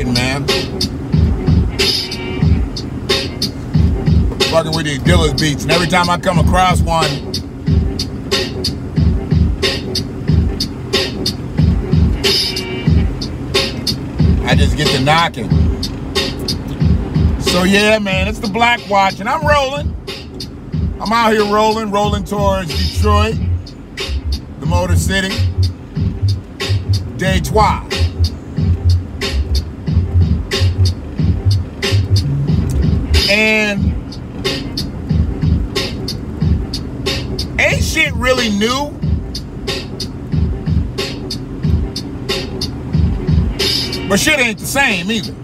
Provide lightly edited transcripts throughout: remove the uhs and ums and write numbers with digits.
knocking, man. Fucking with these dealers beats, and every time I come across one, I just get to knocking. So yeah, man, it's the BlackWatch, and I'm rolling. I'm out here rolling towards Detroit, the Motor City. Day 3. And ain't shit really new. But shit ain't the same either.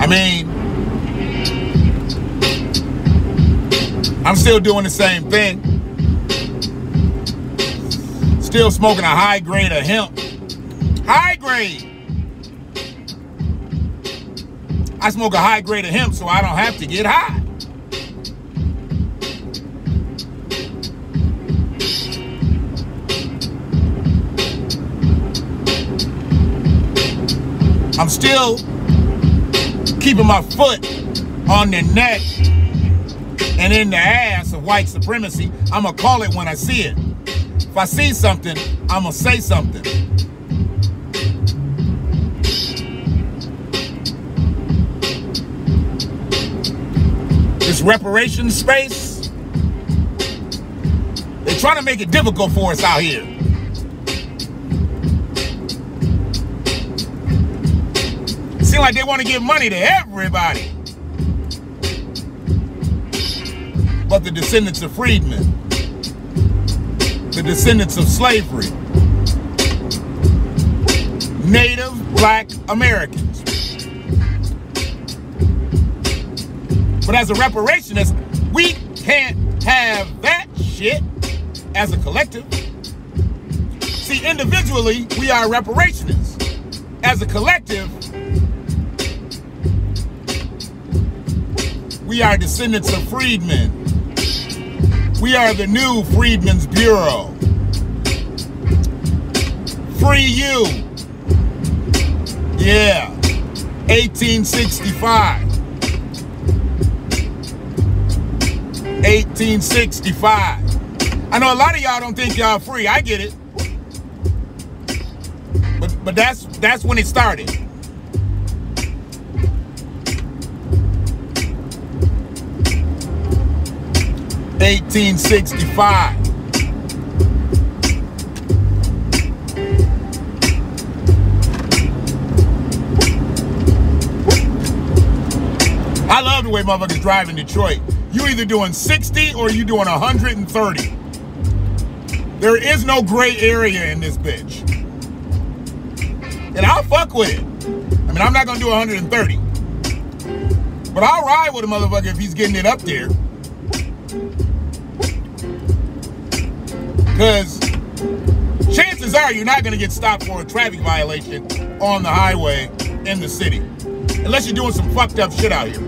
I mean, I'm still doing the same thing. Still smoking a high grade of hemp. High grade. I smoke a high grade of hemp so I don't have to get high. I'm still keeping my foot on the neck and in the ass of white supremacy. I'm gonna call it when I see it. If I see something, I'm gonna say something. This reparations space, they're trying to make it difficult for us out here. Seems like they want to give money to everybody but the descendants of freedmen, the descendants of slavery, Native Black Americans. But as a reparationist, we can't have that shit as a collective. See, individually, we are reparationists. As a collective, we are descendants of freedmen. We are the new Freedmen's Bureau. Free you. Yeah. 1865. 1865. I know a lot of y'all don't think y'all free. I get it. But that's when it started. $1865. I love the way motherfuckers drive in Detroit. You either doing 60 or you doing 130. There is no gray area in this bitch. And I'll fuck with it. I mean, I'm not gonna do 130. But I'll ride with a motherfucker if he's getting it up there. Because chances are you're not going to get stopped for a traffic violation on the highway in the city. Unless you're doing some fucked up shit out here.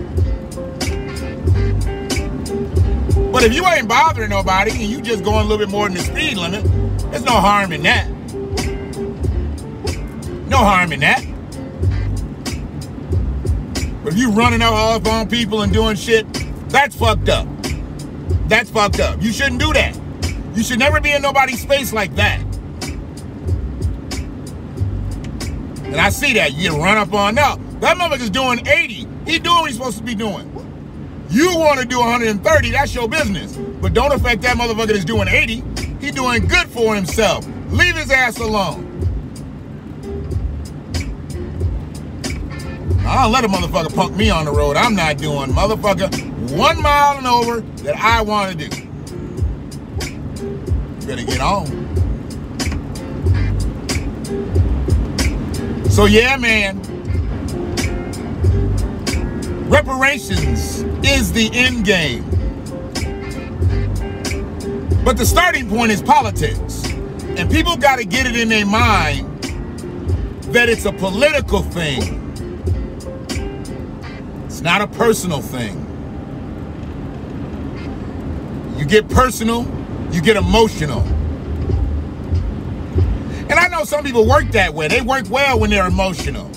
But if you ain't bothering nobody and you just going a little bit more than the speed limit, there's no harm in that. No harm in that. But if you running off on people and doing shit, that's fucked up. That's fucked up. You shouldn't do that. You should never be in nobody's space like that. And I see that. You run up on now. That motherfucker's doing 80. He doing what he's supposed to be doing. You want to do 130, that's your business. But don't affect that motherfucker that's doing 80. He doing good for himself. Leave his ass alone. I don't let a motherfucker punk me on the road. I'm not doing motherfucker 1 mile and over that I want to do. Better get on. So yeah, man, reparations is the end game, but the starting point is politics, and people got to get it in their mind that it's a political thing. It's not a personal thing. You get personal, you get emotional. And I know some people work that way. They work well when they're emotional.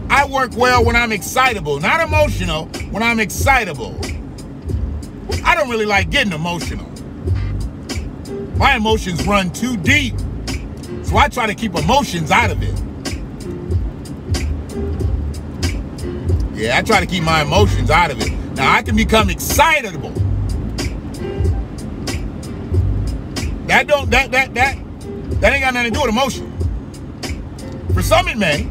I work well when I'm excitable. Not emotional, when I'm excitable. I don't really like getting emotional. My emotions run too deep. So I try to keep emotions out of it. Yeah, I try to keep my emotions out of it. Now, I can become excitable. That ain't got nothing to do with emotion. For some it may.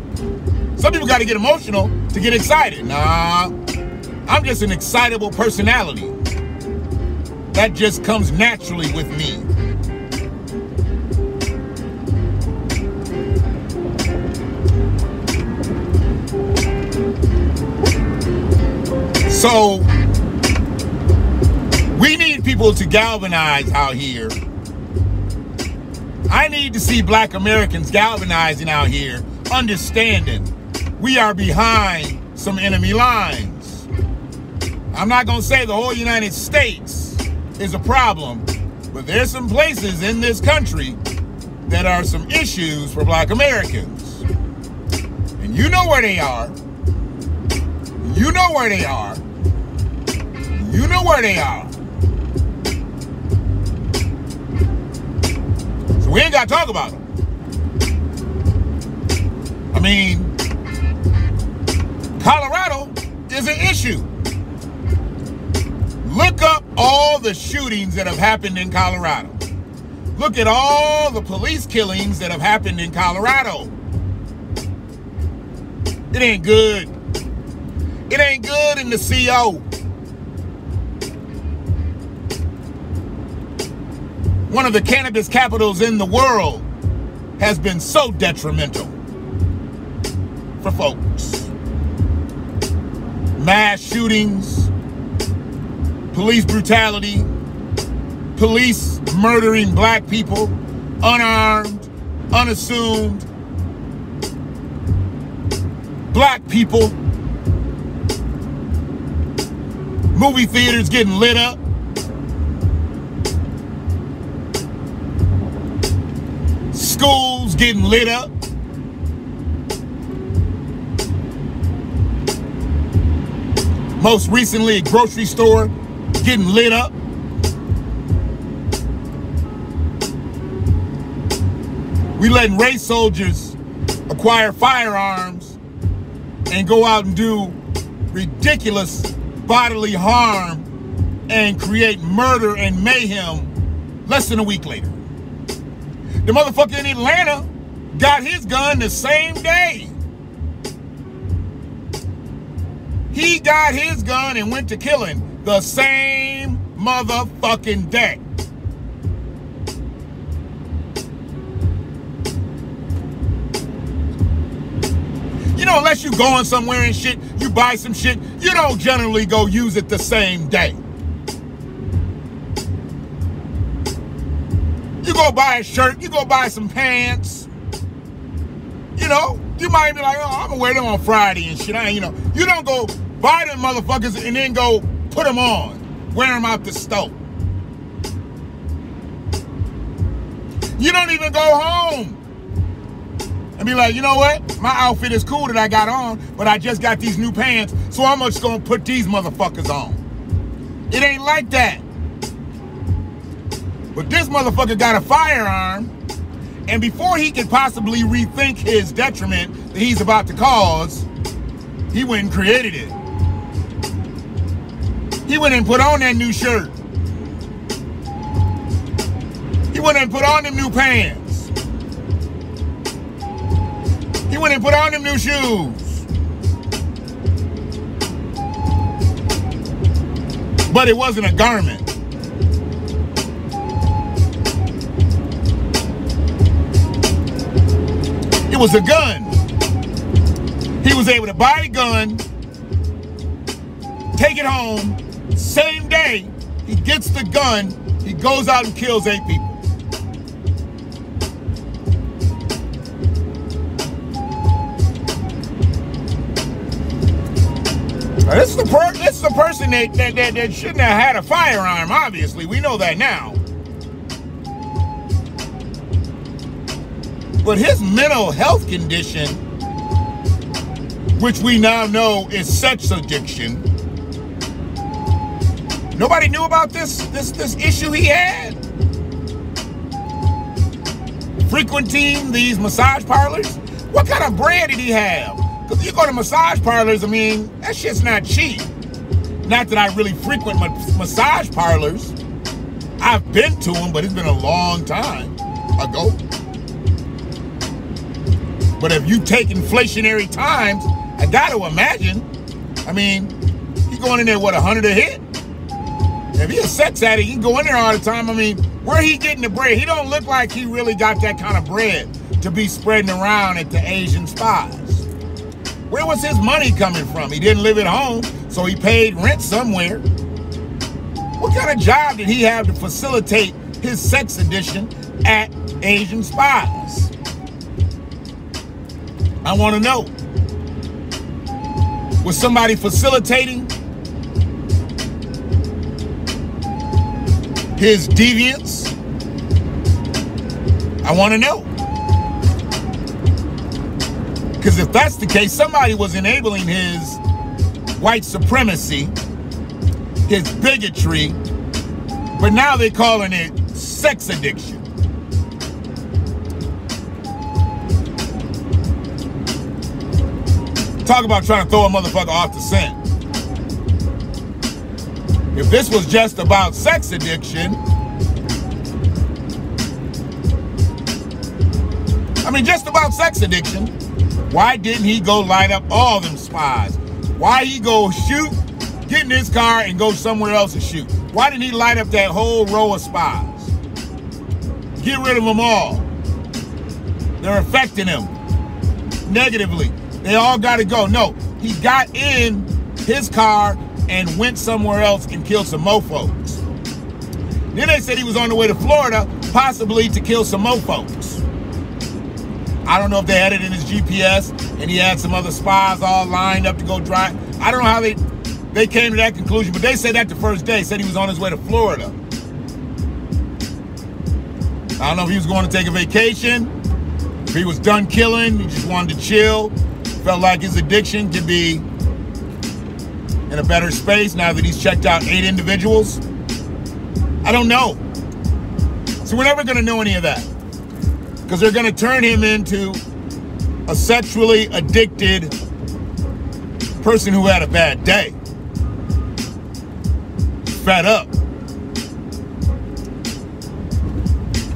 Some people got to get emotional to get excited. Nah, I'm just an excitable personality. That just comes naturally with me. So, we need people to galvanize out here. I need to see Black Americans galvanizing out here, understanding we are behind some enemy lines. I'm not going to say the whole United States is a problem, but there's some places in this country that are some issues for Black Americans. And you know where they are. You know where they are. You know where they are. So we ain't got to talk about them. I mean, Colorado is an issue. Look up all the shootings that have happened in Colorado. Look at all the police killings that have happened in Colorado. It ain't good. It ain't good in the CO. One of the cannabis capitals in the world has been so detrimental for folks. Mass shootings, police brutality, police murdering Black people, unarmed, unassumed, Black people, movie theaters getting lit up. Schools getting lit up. Most recently, a grocery store getting lit up. We letting race soldiers acquire firearms and go out and do ridiculous bodily harm and create murder and mayhem less than a week later. The motherfucker in Atlanta got his gun the same day. He got his gun and went to killing the same motherfucking day. You know, unless you going somewhere and shit, you buy some shit, you don't generally go use it the same day. You go buy a shirt, you go buy some pants. You know, you might be like, oh, I'm gonna wear them on Friday and shit. You know, you don't go buy them motherfuckers and then go put them on, wear them out the stove. You don't even go home and be like, you know what? My outfit is cool that I got on, but I just got these new pants, so I'm just gonna put these motherfuckers on. It ain't like that. But this motherfucker got a firearm, and before he could possibly rethink his detriment that he's about to cause, he went and created it. He went and put on that new shirt. He went and put on them new pants. He went and put on them new shoes. But it wasn't a garment. It was a gun. He was able to buy a gun, take it home, same day, he gets the gun, he goes out and kills 8 people. Now, this is the person that shouldn't have had a firearm, obviously. We know that now. But his mental health condition, which we now know is sex addiction, nobody knew about this issue he had. Frequenting these massage parlors. What kind of bread did he have? Because you go to massage parlors, I mean, that shit's not cheap. Not that I really frequent massage parlors. I've been to them, but it's been a long time ago. But if you take inflationary times, I got to imagine, I mean, he going in there, what, 100 a hit? If he a sex addict, he can go in there all the time. I mean, where he getting the bread? He don't look like he really got that kind of bread to be spreading around at the Asian spas. Where was his money coming from? He didn't live at home, so he paid rent somewhere. What kind of job did he have to facilitate his sex addiction at Asian spas? I want to know. Was somebody facilitating his deviance? I want to know. Because if that's the case, somebody was enabling his white supremacy, his bigotry, but now they're calling it sex addiction. Talk about trying to throw a motherfucker off the scent. If this was just about sex addiction, I mean, just about sex addiction, why didn't he go light up all them spas? Why he go shoot, get in his car and go somewhere else and shoot? Why didn't he light up that whole row of spas? Get rid of them all. They're affecting him negatively. They all got to go. No, he got in his car and went somewhere else and killed some more folks. Then they said he was on the way to Florida, possibly to kill some more folks. I don't know if they had it in his GPS and he had some other spas all lined up to go drive. I don't know how they came to that conclusion, but they said that the first day, said he was on his way to Florida. I don't know if he was going to take a vacation, if he was done killing, he just wanted to chill, felt like his addiction could be in a better space now that he's checked out 8 individuals. I don't know. So we're never going to know any of that. Because they're going to turn him into a sexually addicted person who had a bad day. Fed up.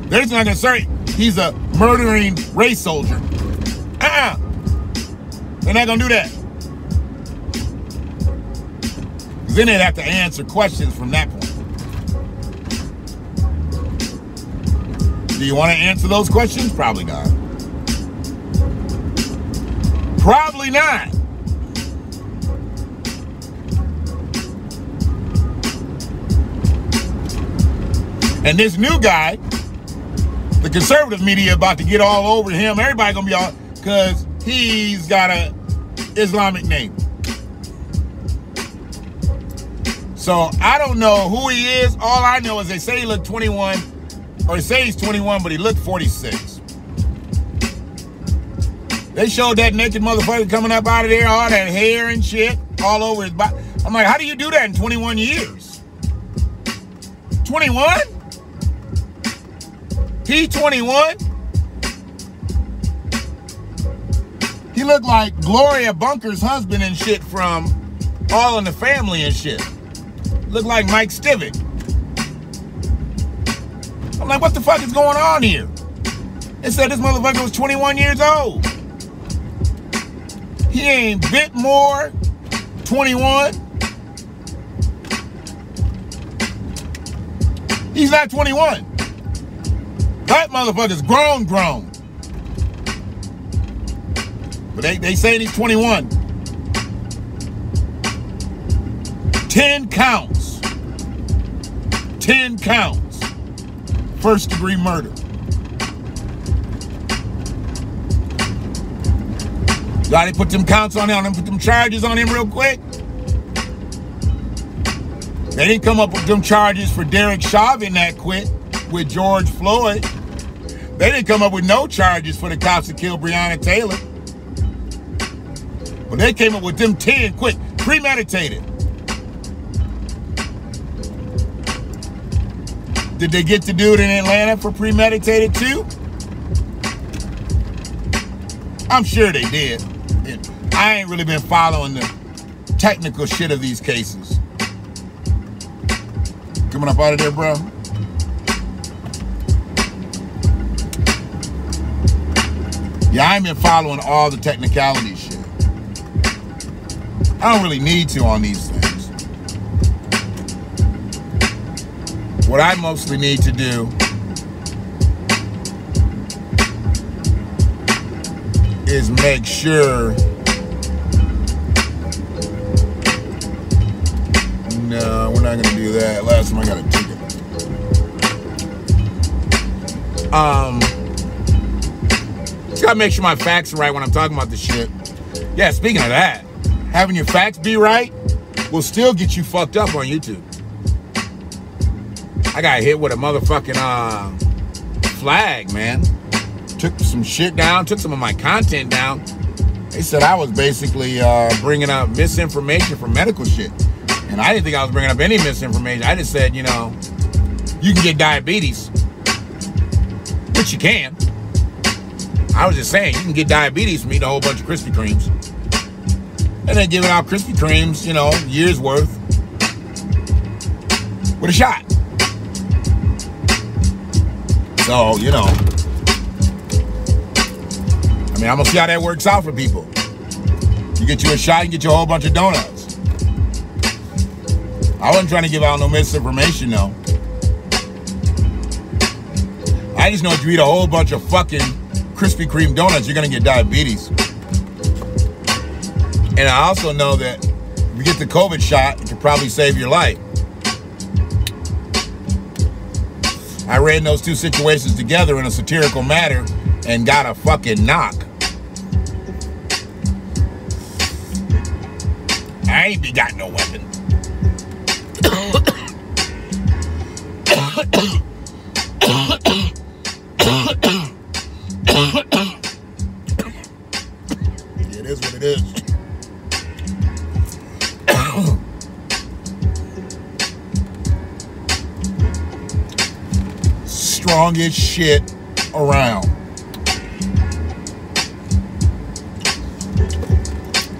They're just not going to say he's a murdering race soldier. They're not going to do that. Because then they'd have to answer questions from that point. Do you want to answer those questions? Probably not. Probably not. And this new guy, the conservative media about to get all over him. Everybody gonna be all, because he's got a Islamic name. So I don't know who he is. All I know is they say he looked 21. Or they say he's 21, but he looked 46. They showed that naked motherfucker coming up out of there, all that hair and shit, all over his body. I'm like, how do you do that in 21 years? 21? He 21? He looked like Gloria Bunker's husband and shit from All in the Family and shit. Looked like Mike Stivic. I'm like, what the fuck is going on here? It said this motherfucker was 21 years old. He ain't bit more 21. He's not 21. That motherfucker's grown. But they say he's 21. 10 counts. 10 counts. First-degree murder. Gotta put them counts on him, put them charges on him real quick. They didn't come up with them charges for Derek Chauvin that quit with George Floyd. They didn't come up with no charges for the cops that killed Breonna Taylor. But they came up with them 10 quick, premeditated. Did they get the dude in Atlanta for premeditated too? I'm sure they did. I ain't really been following the technical shit of these cases. Coming up out of there, bro. Yeah, I ain't been following all the technicality shit. I don't really need to on these things. What I mostly need to do is make sure. No, we're not gonna do that. Last time I got a ticket. Just gotta make sure my facts are right when I'm talking about this shit. Yeah, speaking of that, having your facts be right will still get you fucked up on YouTube. I got hit with a motherfucking flag, man. Took some shit down, took some of my content down. They said I was basically bringing up misinformation for medical shit. And I didn't think I was bringing up any misinformation. I just said, you know, you can get diabetes, which you can. I was just saying, you can get diabetes from eating a whole bunch of Krispy Kremes. And then giving out Krispy Kremes, you know, years worth with a shot. So, you know, I mean, I'm gonna see how that works out for people. You get you a shot, you get you a whole bunch of donuts. I wasn't trying to give out no misinformation, though. I just know if you eat a whole bunch of fucking Krispy Kreme donuts, you're gonna get diabetes. And I also know that if you get the COVID shot, it could probably save your life. I ran those two situations together in a satirical manner and got a fucking knock. I ain't be got no weapon. It is what it is. Strongest shit around.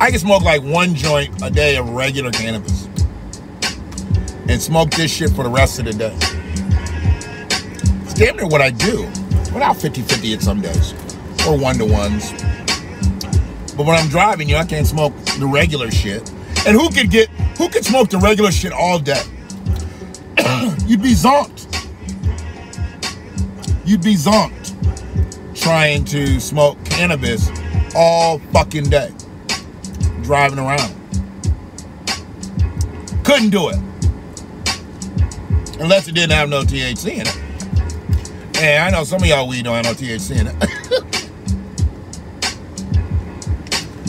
I can smoke like one joint a day of regular cannabis and smoke this shit for the rest of the day. It's damn near what I do. Without 50-50 at some days or 1-to-1s. But when I'm driving, you know, I can't smoke the regular shit. And who could smoke the regular shit all day? You'd be zonked. You'd be zonked trying to smoke cannabis all fucking day, driving around. Couldn't do it. Unless it didn't have no THC in it. And I know some of y'all weed don't have no THC in it.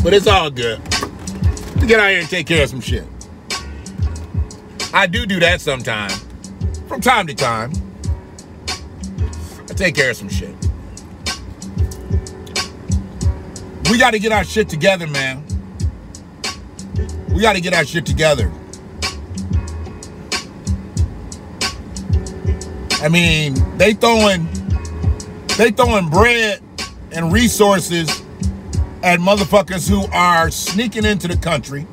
But it's all good. To get out here and take care of some shit. I do that sometime. From time to time. I take care of some shit. We got to get our shit together, man. We got to get our shit together. I mean, they throwing bread and resources at motherfuckers who are sneaking into the country.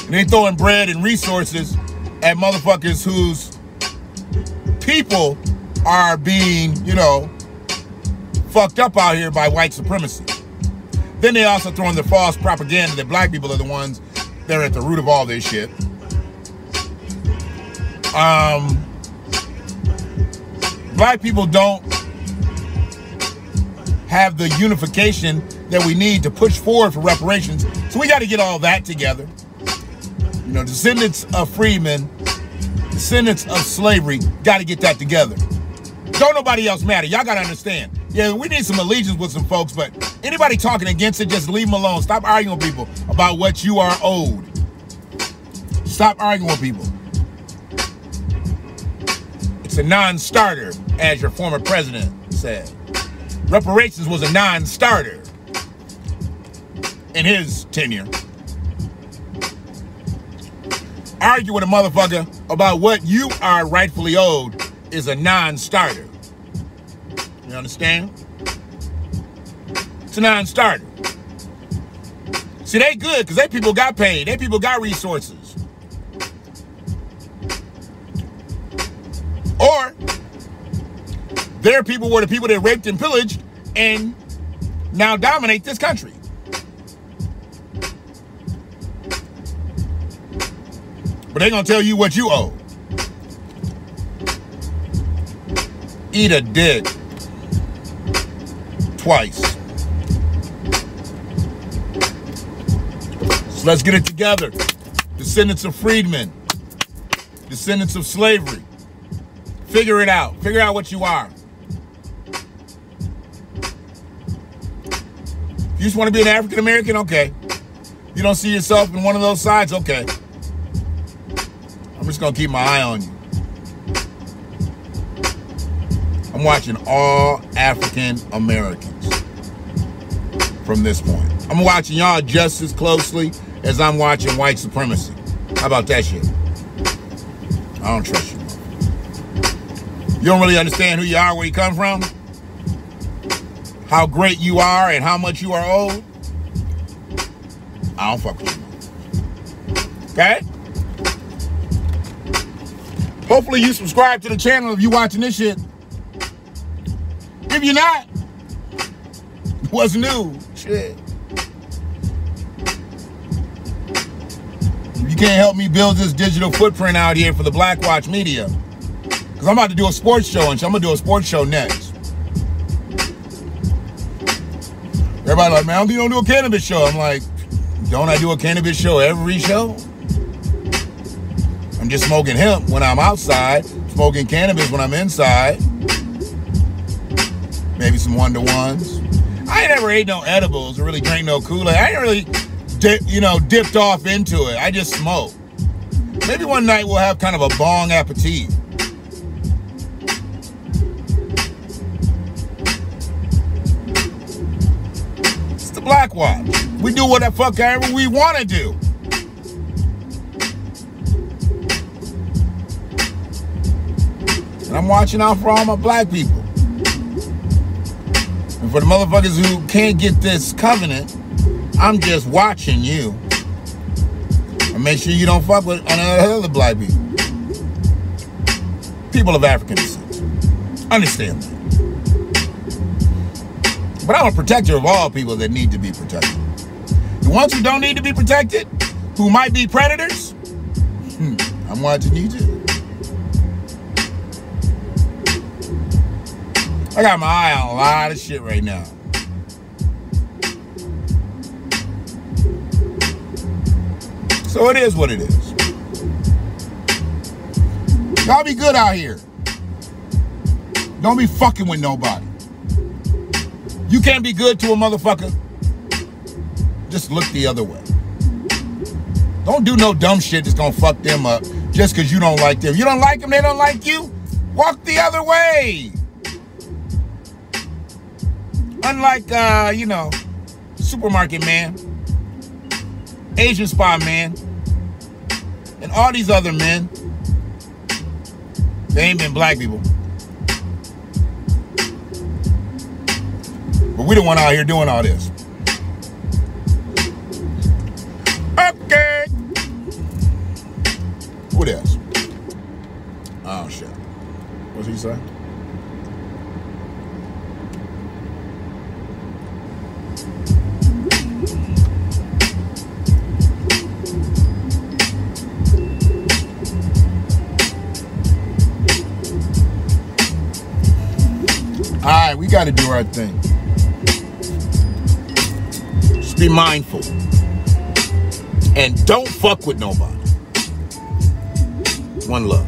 And they throwing bread and resources at motherfuckers whose people are being, you know, fucked up out here by white supremacy. Then they also throwing the false propaganda that black people are the ones that are at the root of all this shit. Black people don't have the unification that we need to push forward for reparations. So we got to get all that together. You know, descendants of freedmen, descendants of slavery, got to get that together. Don't nobody else matter. Y'all got to understand. Yeah, we need some allegiance with some folks, but anybody talking against it, just leave them alone. Stop arguing with people about what you are owed. Stop arguing with people. It's a non-starter, as your former president said. Reparations was a non-starter in his tenure. Argue with a motherfucker about what you are rightfully owed is a non-starter. You understand? It's a non-starter. See, they good because they people got paid. They people got resources. Or their people were the people that raped and pillaged and now dominate this country. But they're going to tell you what you owe. Eat a dick. Twice. So let's get it together. Descendants of freedmen. Descendants of slavery. Figure it out. Figure out what you are. You just want to be an African American? Okay. You don't see yourself in one of those sides? Okay. I'm just going to keep my eye on you. I'm watching all African Americans from this point. I'm watching y'all just as closely as I'm watching white supremacy. How about that shit? I don't trust you. You don't really understand who you are, where you come from, how great you are, and how much you are owed. I don't fuck with you. Okay? Hopefully you subscribe to the channel if you watching this shit. If you're not, what's new? Shit. You can't help me build this digital footprint out here for the BlackWatch Media. Because I'm about to do a sports show, and I'm going to do a sports show next. Everybody like, man, you don't do a cannabis show. I'm like, don't I do a cannabis show every show? I'm just smoking hemp when I'm outside, smoking cannabis when I'm inside. Maybe some one-to-ones. I ain't never ate no edibles or really drank no Kool-Aid. I ain't really, dipped off into it. I just smoke. Maybe one night we'll have kind of a bong appetit. It's the BlackWatch. We do what the fuck ever we want to do. And I'm watching out for all my black people. And for the motherfuckers who can't get this covenant, I'm just watching you. And make sure you don't fuck with other black people. People of African descent. Understand that. But I'm a protector of all people that need to be protected. The ones who don't need to be protected, who might be predators, I'm watching you too. I got my eye on a lot of shit right now. So it is what it is. Y'all be good out here. Don't be fucking with nobody. You can't be good to a motherfucker. Just look the other way. Don't do no dumb shit that's gonna fuck them up just because you don't like them. You don't like them, they don't like you. Walk the other way. Unlike, supermarket man, Asian spy man, and all these other men, they ain't been black people. But we the one out here doing all this. Okay. What else? Oh, shit. What's he say? All right, we got to do our thing. Just be mindful. And don't fuck with nobody. One love.